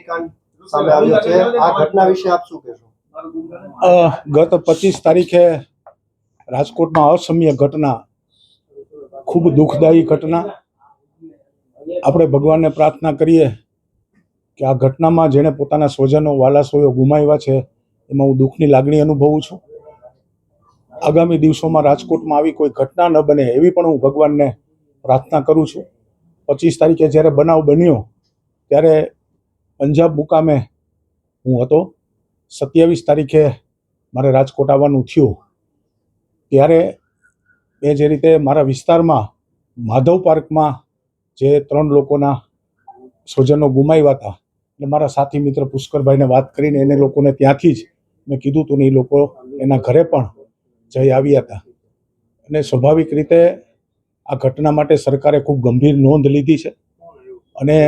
અગ્નિકાંડ સામે આવ્યો છે, આ ઘટના વિશે આપ શું કહેશો? ગત 25 તારીખે રાજકોટમાં અસમ્ય ઘટના, ખૂબ દુઃખદાયી ઘટના. આપણે ભગવાનને પ્રાર્થના કરીએ કે આ ઘટનામાં જેણે પોતાના સ્વજનો વાલાસોયો ગુમાવ્યા છે એમાં હું દુઃખની લાગણી અનુભવું છું. આગામી દિવસોમાં રાજકોટમાં આવી કોઈ ઘટના ન બને એવી પણ હું ભગવાનને પ્રાર્થના કરું છું. 25 તારીખે જ્યારે બનાવ બન્યો ત્યારે પંજાબ મુકામે હું હતો. 27 તારીખે મારે રાજકોટ આવવાનું થયું. ત્યારે એ જે રીતે મારા વિસ્તારમાં માધવ પાર્કમાં જે 3 લોકોના સ્વજનો ગુમાવ્યા હતા, એટલે મારા સાથી મિત્ર પુષ્કરભાઈને વાત કરીને એને લોકોને ત્યાંથી જ મેં કીધું હતું ને એ લોકો એના ઘરે પણ જઈ આવ્યા હતા. અને સ્વાભાવિક રીતે આ ઘટના માટે સરકારે ખૂબ ગંભીર નોંધ લીધી છે. અને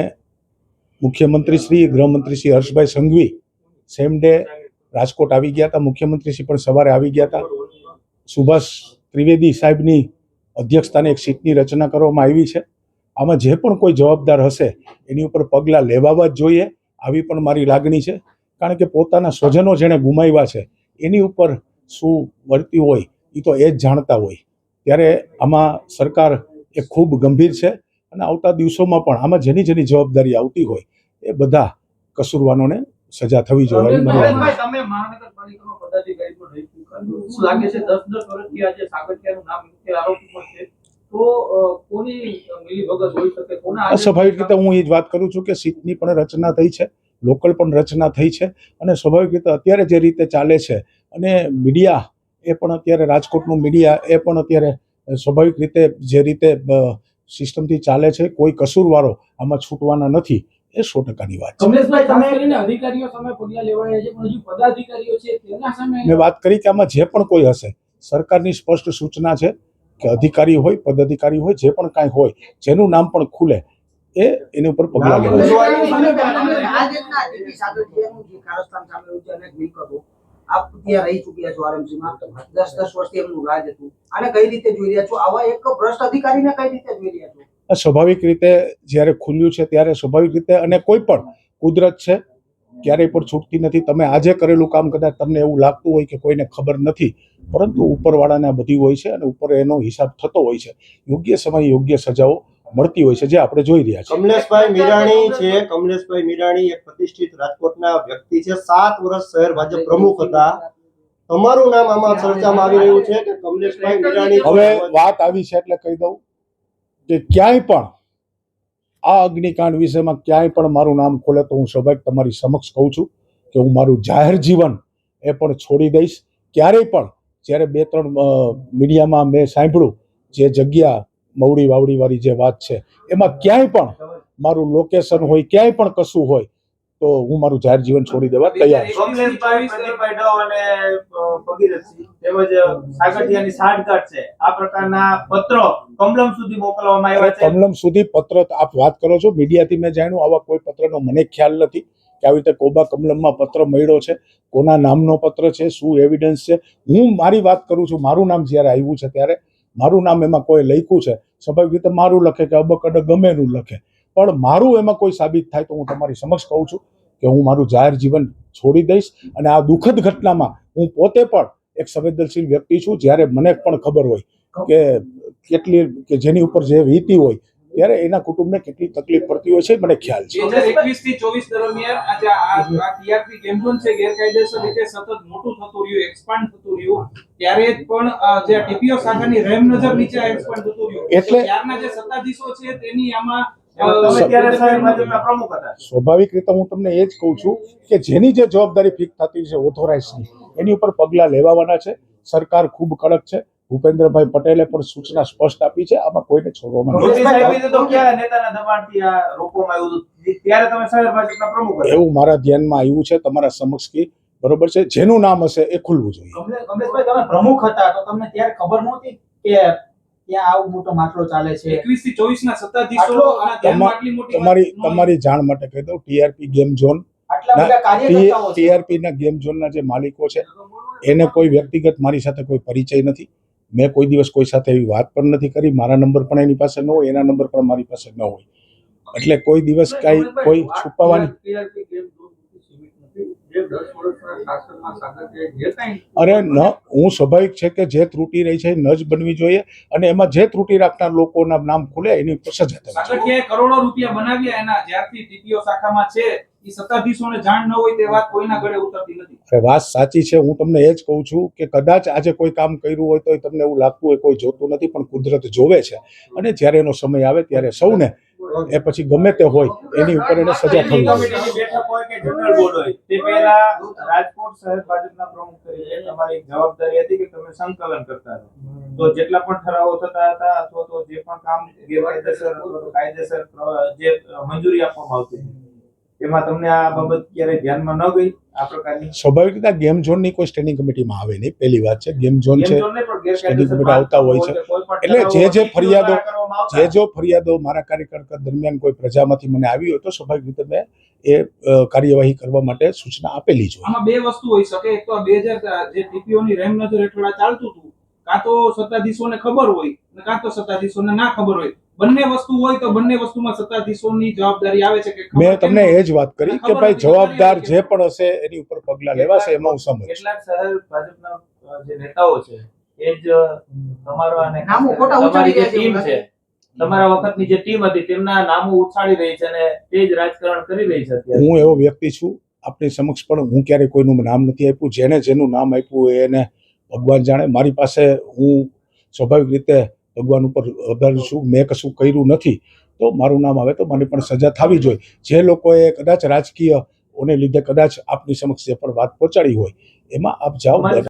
મુખ્યમંત્રી શ્રી, ગૃહમંત્રી શ્રી હર્ષભાઈ સંઘવી સેમ ડે રાજકોટ આવી ગયા હતા. મુખ્યમંત્રી શ્રી પણ સવારે આવી ગયા હતા. સુભાષ ત્રિવેદી સાહેબની અધ્યક્ષતાને એક સીટની રચના કરવામાં આવી છે. આમાં જે પણ કોઈ જવાબદાર હશે એની ઉપર પગલાં લેવાવા જ જોઈએ, આવી પણ મારી લાગણી છે. કારણ કે પોતાના સ્વજનો જેણે ગુમાવ્યા છે એની ઉપર શું વર્તી હોય એ તો એ જ જાણતા હોય. ત્યારે આમાં સરકાર એ ખૂબ ગંભીર છે અને આવતા દિવસોમાં પણ આમાં જેની જેની જવાબદારી આવતી હોય એ બધા કસૂરવારોને સજા થવી જોઈએ. સ્વાભાવિક રીતે હું એ જ વાત કરું છું કે સીટની પણ રચના થઈ છે, લોકલ પણ રચના થઈ છે. અને સ્વાભાવિક રીતે અત્યારે જે રીતે ચાલે છે અને મીડિયા એ પણ અત્યારે રાજકોટનું મીડિયા એ પણ અત્યારે સ્વાભાવિક રીતે જે રીતે સિસ્ટમથી ચાલે છે, કોઈ કસૂરવારો આમાં છૂટવાના નથી, એ 100%ની વાત છે. મેં વાત કરી કે આમાં જે પણ કોઈ હશે, સરકારની સ્પષ્ટ સૂચના છે કે અધિકારી હોય, પદાધિકારી હોય, જે પણ કાંઈ હોય, જેનું નામ પણ ખુલે એની ઉપર પગલાં લેવા. આપ ત્યાં રહી ચૂક્યા છો આરએમસીમાં, 10 વર્ષથી એમનું રાજ હતું. આને કઈ રીતે જોઈ રહ્યા છો? આવા એક ભ્રષ્ટ અધિકારીને કઈ રીતે જોઈ રહ્યા છો? સ્વાભાવિક રીતે જ્યારે ખુલ્યું છે ત્યારે સ્વાભાવિક રીતે, અને કોઈ પણ કુદરત છે ક્યારેય પણ છૂટતી નથી. તમે આજે કરેલું કામ કદાચ તમને એવું લાગતું હોય કે કોઈને ખબર નથી, પરંતુ ઉપરવાળાને આ બધી હોય છે અને ઉપર એનો હિસાબ થતો હોય છે. યોગ્ય સમયે યોગ્ય સજાઓ મળતી હોય છે, જે આપણે જોઈ રહ્યા છીએ. કમલેશભાઈ મીરાણી છે. કમલેશભાઈ મીરાણી એક પ્રતિષ્ઠિત રાજકોટના વ્યક્તિ છે, 7 વર્ષ શહેર ભાજપ પ્રમુખ હતા. તમારું નામ આમાં ચર્ચામાં આવી રહ્યું છે કે કમલેશભાઈ મીરાણી. હવે વાત આવી છે એટલે કહી દઉં કે ક્યાંય પણ આ અગ્નિકાંડ વિષયમાં ક્યાંય પણ મારું નામ ખોલે તો હું સ્વાભાવિક તમારી સમક્ષ કહું છું કે હું મારું જાહેર જીવન એ પણ છોડી દઈશ. ક્યારેય પણ જ્યારે 2-3 મીડિયામાં મેં સાંભળ્યું જે જગ્યા મવડી વાવડી વાળી જે વાત છે એમાં ક્યાંય પણ મારું લોકેશન હોય, ક્યાંય પણ કશું હોય તો હું મારું જાહેર જીવન છોડી દેવા તૈયાર છું. કમલેશભાઈ, પ્રદીપભાઈ ડો અને ભગીરથસિંહ તેમજ સાગઠિયાની સાઠગાંઠ છે, આ પ્રકારના પત્રો કમલમ સુધી મોકલવામાં આવ્યા છે. કમલમ સુધી પત્ર આપ વાત કરો છો, મીડિયાથી મેં જાણ્યું, આવા કોઈ પત્રનો મને ખ્યાલ નથી કે આવી રીતે કોબા કમલમમાં પત્ર મળ્યો છે, કોના નામનો પત્ર છે, શું એવિડન્સ છે. હું મારી વાત કરું છું. મારું નામ જ્યારે આવ્યું છે ત્યારે મારું નામ એમાં કોઈ લખ્યું છે, સ્વાભાવિક રીતે મારું લખે કે અબકડ ગમે એનું લખે, પણ મારું એમાં કોઈ સાબિત થાય તો હું તમારી સમક્ષ કહું છું કે હું મારું જાહેર જીવન છોડી દઈશ. અને આ દુઃખદ ઘટનામાં હું પોતે પણ એક સંવેદનશીલ વ્યક્તિ છું. જ્યારે મને પણ ખબર હોય કે કેટલી કે જેની ઉપર જે વીતી હોય ત્યારે એના કુટુંબને કેટલી તકલીફ પડતી હોય છે, મને ખ્યાલ છે. 2021 થી 24 દરમિયાન આજે આ ટીઆરપી ગેમ ઝોન છે ગેરકાયદેસર રીતે સતત મોટું થતું રહ્યું, એક્સપાન્ડ થતું રહ્યું. ત્યારે પણ જે ટીપીઓ શાખાની રહેમ નજર નીચે એક્સપાન્ડ થતું રહ્યું, એટલે ત્યારના જે સત્તાધીશો છે તેની આમાં સ્વાભાવિક રીતે હું તમને એ જ કહું છું કે જેની જે જવાબદારી ફિક્સ થતી છે ઓથોરાઇઝની, એની ઉપર પગલાં લેવાના છે. સરકાર ખૂબ કડક છે. ભૂપેન્દ્રભાઈ પટેલે પણ સૂચના સ્પષ્ટ આપી છે, આમાં કોઈને છોડવામાં નથી. એવું મારા ધ્યાનમાં આવ્યું છે, તમારા સમક્ષ કે બરોબર છે, જેનું નામ હશે એ ખુલવું જોઈએ. કમલેશભાઈ, તમે પ્રમુખ હતા તો તમને ત્યારે ખબર નહોતી કે ત્યાં આવું મોટો મામલો ચાલે છે? 21 થી 24 ના સત્તાધીશો તમારી જાણ માટે કહી દઉં, ટીઆરપી ગેમ ઝોન ના ગેમ ઝોનના જે માલિકો છે એને કોઈ વ્યક્તિગત મારી સાથે કોઈ પરિચય નથી. મેં કોઈ દિવસ કોઈ સાથે એવી વાત પણ નથી કરી. મારા નંબર પણ એની પાસે ન હોય, એના નંબર પણ મારી પાસે ન હોય. એટલે કોઈ દિવસ કાંઈ કોઈ છુપાવવાની અરે ન, હું સ્વાભાવિક છે કે જે ત્રુટિ રહી છે એ ન જ બનવી જોઈએ, અને એમાં જે ત્રુટિ રાખનાર લોકોના નામ ખુલે એની ઉપર સજા થવી જોઈએ. સાગઠિયાએ કરોડો રૂપિયા બનાવ્યા એના જ્યારથી ટીપીઓ શાખામાં છે એ સત્તાધીશોને જાણ ન હોય તે વાત કોઈના ગળે ઉતરતી નથી. હવે વાત સાચી છે, હું તમને એ જ કહું છું કે કદાચ આજે કોઈ કામ કર્યું હોય તો તમને એવું લાગતું હોય કોઈ જોતું નથી, પણ કુદરત જોવે છે, અને જ્યારે એનો સમય આવે ત્યારે સૌને એ પછી ગમે તે હોય એની ઉપર એને સજા થવી જોઈએ. કમિટીની બેઠક હોય કે જનરલ બોર્ડ હોય, તે પહેલા રાજકોટ શહેર ભાજપના પ્રમુખ તરીકે તમારી એક જવાબદારી હતી કે તમે સંકલન કરતા રહો. તો જેટલા પણ ઠરાવો થતા હતા અથવા તો જે પણ કામ ગેરકાયદેસર અથવા તો કાયદેસર જે મંજૂરી આપવામાં આવતી હતી, એમાં તમને આ બાબત ક્યારેય ધ્યાનમાં ન ગઈ આ પ્રકારની? સ્વાભાવિક રીતે ગેમ ઝોનની કોઈ સ્ટેન્ડિંગ કમિટીમાં આવે નહીં, પહેલી વાત છે. ગેમ ઝોન છે, ગેમ ઝોનને પણ ગેરકાયદેસર સ્ટેન્ડિંગ કમિટી આવતા હોય છે. કોઈ પણ એટલે જે જે ઠરાવો ફરિયાદો કરવામાં આવતા જે ફરિયાદો મારા કાર્યકાળ દરમિયાન કોઈ પ્રજામાંથી મને આવી હોય તો સ્વાભાવિક રીતે મેં એ કાર્યવાહી કરવા માટે સૂચના આપેલી જ હોય. આમાં બે વસ્તુ હોઈ શકે. એક તો 2000 જે ટીપીઓની રહેમ નજર હેઠળ આ ચાલતું હતું, કાં તો સત્તાધીશોને ખબર હોય અને કાં તો સત્તાધીશોને ના ખબર હોય. બંને વસ્તુ હોય તો બંને વસ્તુમાં સત્તાધીશોની જવાબદારી આવે છે કે ખબર મેં કેમ તમને ન હોય? એ જ વાત કરી કે ભાઈ જવાબદાર જે પણ હશે એની ઉપર પગલાં લેવાશે, એમાં હું સમજ છું. કેટલાક શહેર ભાજપના જે નેતાઓ છે એ જ તમારો અને નામો ખોટા તમારી જે ઉચ્ચારી રહ્યા છે, ટીમ એવું છે, તમારા વખતની જે ટીમ હતી તેમના નામો ઉછાળી રહી છે અને તે જ રાજકારણ કરી રહી છે અત્યારે. હું એવો વ્યક્તિ છું, આપણી સમક્ષ પણ હું ક્યારેય કોઈનું નામ નથી આપ્યું. જેને જેનું નામ આપ્યું એને ભગવાન જાણે. મારી પાસે હું સ્વાભાવિક રીતે ભગવાન ઉપર આભારી છું. મેં કશું કર્યું નથી તો મારું નામ આવે તો મને પણ સજા થવી જોઈએ. જે લોકોએ કદાચ રાજકીય ઓને લીધે કદાચ આપની સમક્ષ જે પણ વાત પહોંચાડી હોય એમાં આપ જાઓ.